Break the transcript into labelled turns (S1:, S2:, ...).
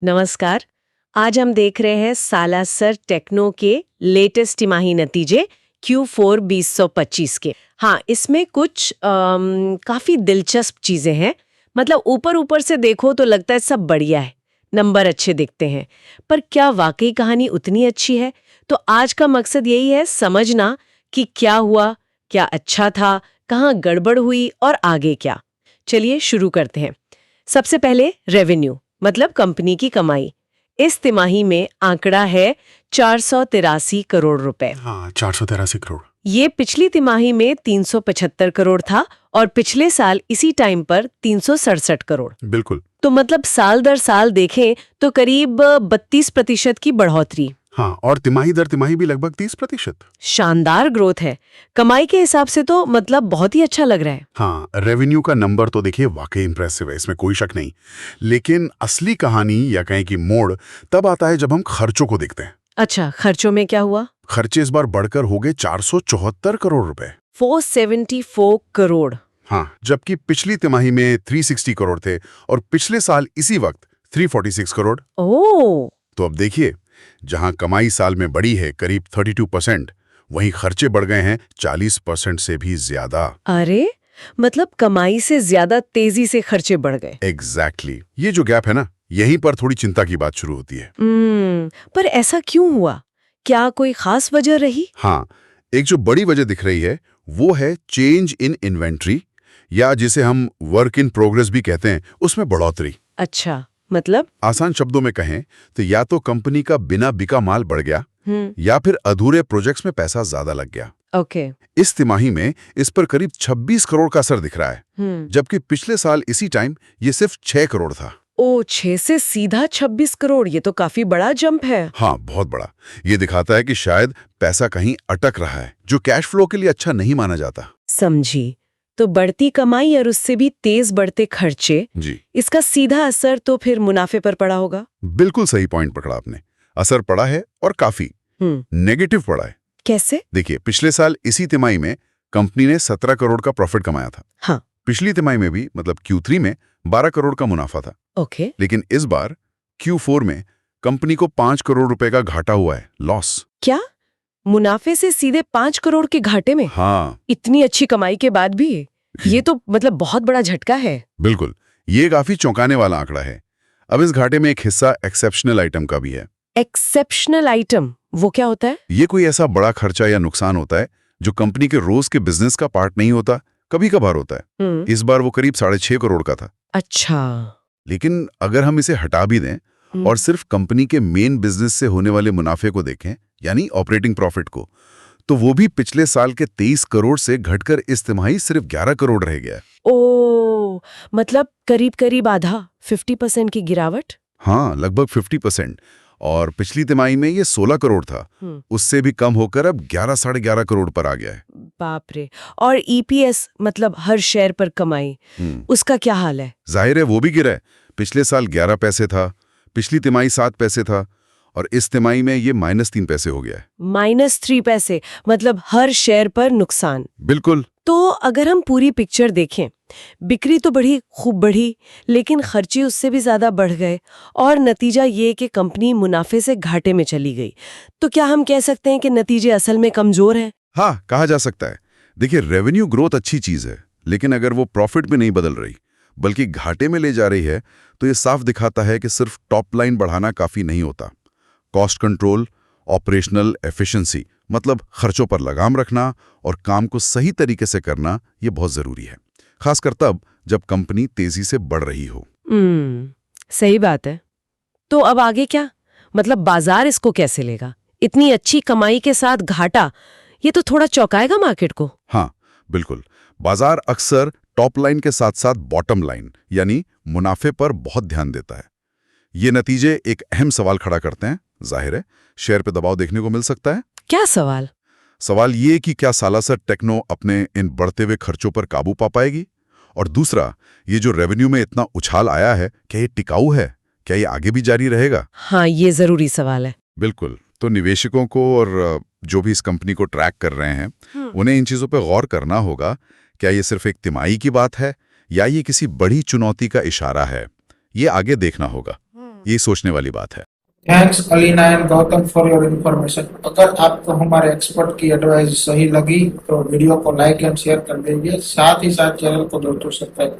S1: नमस्कार। आज हम देख रहे हैं सालासर टेक्नो के लेटेस्ट तिमाही नतीजे Q4 2025 के। हाँ, इसमें कुछ काफी दिलचस्प चीजें हैं। मतलब ऊपर ऊपर से देखो तो लगता है सब बढ़िया है, नंबर अच्छे दिखते हैं, पर क्या वाकई कहानी उतनी अच्छी है? तो आज का मकसद यही है समझना कि क्या हुआ, क्या अच्छा था, कहाँ गड़बड़ हुई और आगे क्या। चलिए शुरू करते हैं। सबसे पहले रेवेन्यू मतलब कंपनी की कमाई। इस तिमाही में आंकड़ा है 483 करोड़ रुपए।
S2: हाँ, 483 करोड़।
S1: ये पिछली तिमाही में 375 करोड़ था और पिछले साल इसी टाइम पर 367 करोड़।
S2: बिल्कुल।
S1: तो मतलब साल दर साल देखें तो करीब 32% की बढ़ोतरी।
S2: हाँ, और तिमाही दर तिमाही भी लगभग 30%।
S1: शानदार ग्रोथ है। कमाई के हिसाब से तो मतलब बहुत ही अच्छा लग रहा है।
S2: हाँ, रेवेन्यू का नंबर तो देखिए वाकई इंप्रेसिव है, इसमें कोई शक नहीं। लेकिन असली कहानी या कहें कि मोड़ तब आता है जब हम खर्चों को देखते हैं।
S1: अच्छा, खर्चों में क्या हुआ?
S2: खर्चे इस बार बढ़कर हो गए 474 करोड़ रुपए।
S1: 474 करोड़।
S2: हाँ, जबकि पिछली तिमाही में 360 करोड़ थे और पिछले साल इसी वक्त 346 करोड़।
S1: ओह,
S2: तो अब देखिए, जहां कमाई साल में बढ़ी है करीब 32%, वहीं खर्चे बढ़ गए हैं 40% से भी ज्यादा।
S1: अरे मतलब कमाई से ज्यादा तेजी से खर्चे बढ़ गए।
S2: एग्जैक्टली। ये जो गैप है ना, यहीं पर थोड़ी चिंता की बात शुरू होती है।
S1: पर ऐसा क्यों हुआ? क्या कोई खास वजह रही?
S2: हाँ, एक जो बड़ी वजह दिख रही है वो है चेंज इन इन्वेंट्री, या जिसे हम वर्क इन प्रोग्रेस भी कहते हैं, उसमें बढ़ोतरी।
S1: अच्छा, मतलब?
S2: आसान शब्दों में कहें तो या तो कंपनी का बिना बिका माल बढ़ गया या फिर अधूरे प्रोजेक्ट्स में पैसा ज्यादा लग गया।
S1: ओके।
S2: इस तिमाही में इस पर करीब 26 करोड़ का असर दिख रहा है, जबकि पिछले साल इसी टाइम ये सिर्फ 6 करोड़ था।
S1: ओ, 6 से सीधा 26 करोड़, ये तो काफी बड़ा जंप है।
S2: हाँ, बहुत बड़ा। ये दिखाता है कि शायद पैसा कहीं अटक रहा है, जो कैश फ्लो के लिए अच्छा नहीं माना जाता।
S1: समझी। तो बढ़ती कमाई और उससे भी तेज बढ़ते खर्चे,
S2: जी,
S1: इसका सीधा असर तो फिर मुनाफे पर पड़ा होगा।
S2: बिल्कुल सही पॉइंट पकड़ा आपने। असर पड़ा है और काफी नेगेटिव पड़ा है।
S1: कैसे?
S2: देखिए, पिछले साल इसी तिमाही में कंपनी ने 17 करोड़ का प्रॉफिट कमाया था।
S1: हाँ।
S2: पिछली तिमाही में भी मतलब Q3 में 12 करोड़ का मुनाफा था।
S1: ओके।
S2: लेकिन इस बार Q4 में कंपनी को 5 करोड़ रुपए का घाटा हुआ है, लॉस।
S1: क्या? मुनाफे से सीधे 5 करोड़ के घाटे में?
S2: हाँ,
S1: इतनी अच्छी कमाई के बाद भी? ये तो मतलब बहुत बड़ा झटका है।
S2: बिल्कुल। ये काफी चौंकाने वाला आंकड़ा है। अब इस घाटे में एक हिस्सा एक्सेप्शनल आइटम का भी है।
S1: एक्सेप्शनल आइटम वो क्या होता है?
S2: ये कोई ऐसा बड़ा खर्चा या नुकसान होता है जो कंपनी के रोज के बिजनेस का पार्ट नहीं होता, कभी कभार होता है। इस बार वो करीब 6.5 करोड़ का था।
S1: अच्छा।
S2: लेकिन अगर हम इसे हटा भी दें और सिर्फ कंपनी के मेन बिजनेस से होने वाले मुनाफे को देखें, यानी ऑपरेटिंग प्रॉफिट को, तो वो भी पिछले साल के 23 करोड़ से घटकर इस तिमाही सिर्फ 11 करोड़ रह गया।
S1: ओ, मतलब करीब करीब आधा, 50% की गिरावट।
S2: हाँ, लगभग 50%। और पिछली तिमाही में ये 16 करोड़ था, उससे भी कम होकर अब 11-11.5 करोड़ पर आ गया है।
S1: बाप रे। और ईपीएस मतलब हर शेयर पर कमाई, उसका क्या हाल है?
S2: जाहिर है वो भी गिरा है। पिछले साल 11 पैसे था, पिछली तिमाही 7 पैसे था, और इस तिमाही में ये -3 पैसे हो गया है।
S1: -3 पैसे, मतलब हर शेयर पर नुकसान।
S2: बिल्कुल।
S1: तो अगर हम पूरी पिक्चर देखें, बिक्री तो खूब बढ़ी, लेकिन खर्चे उससे भी ज्यादा बढ़ गए और नतीजा ये कि कंपनी मुनाफे से घाटे में चली गई। तो क्या हम कह सकते हैं कि नतीजे असल में कमजोर हैं?
S2: हाँ, कहा जा सकता है। देखिए, रेवेन्यू ग्रोथ अच्छी चीज है, लेकिन अगर वो प्रॉफिट में नहीं बदल रही बल्कि घाटे में ले जा रही है, तो ये साफ दिखाता है कि सिर्फ टॉप लाइन बढ़ाना काफी नहीं होता। कॉस्ट कंट्रोल, ऑपरेशनल एफिशिएंसी, मतलब खर्चों पर लगाम रखना और काम को सही तरीके से करना, ये बहुत जरूरी है, खासकर तब जब कंपनी तेजी से बढ़ रही हो।
S1: सही बात है। तो अब आगे क्या? मतलब बाजार इसको कैसे लेगा? इतनी अच्छी कमाई के साथ घाटा, ये तो थोड़ा चौंकाएगा मार्केट को।
S2: हाँ, बिल्कुल। बाजार अक्सर टॉप लाइन के साथ साथ बॉटम लाइन यानी मुनाफे पर बहुत ध्यान देता है। ये नतीजे एक अहम सवाल खड़ा करते हैं। जाहिर है, शेयर पे दबाव देखने को मिल सकता है।
S1: क्या सवाल?
S2: सवाल ये कि क्या सालासर टेक्नो अपने इन बढ़ते हुए खर्चों पर काबू पा पाएगी, और दूसरा, ये जो रेवेन्यू में इतना उछाल आया है, क्या ये टिकाऊ है? क्या ये आगे भी जारी रहेगा?
S1: हाँ, ये जरूरी सवाल है।
S2: बिल्कुल। तो निवेशकों को और जो भी इस कंपनी को ट्रैक कर रहे हैं, उन्हें इन चीजों पर गौर करना होगा। क्या ये सिर्फ एक तिमाही की बात है या ये किसी बड़ी चुनौती का इशारा है? ये आगे देखना होगा। ये सोचने वाली बात है।
S3: Thanks Alina and Gautam for your information. अगर आपको हमारे एक्सपर्ट की एडवाइस सही लगी तो वीडियो को लाइक एंड शेयर कर दीजिए, साथ ही साथ चैनल को दोस्तों सब्सक्राइब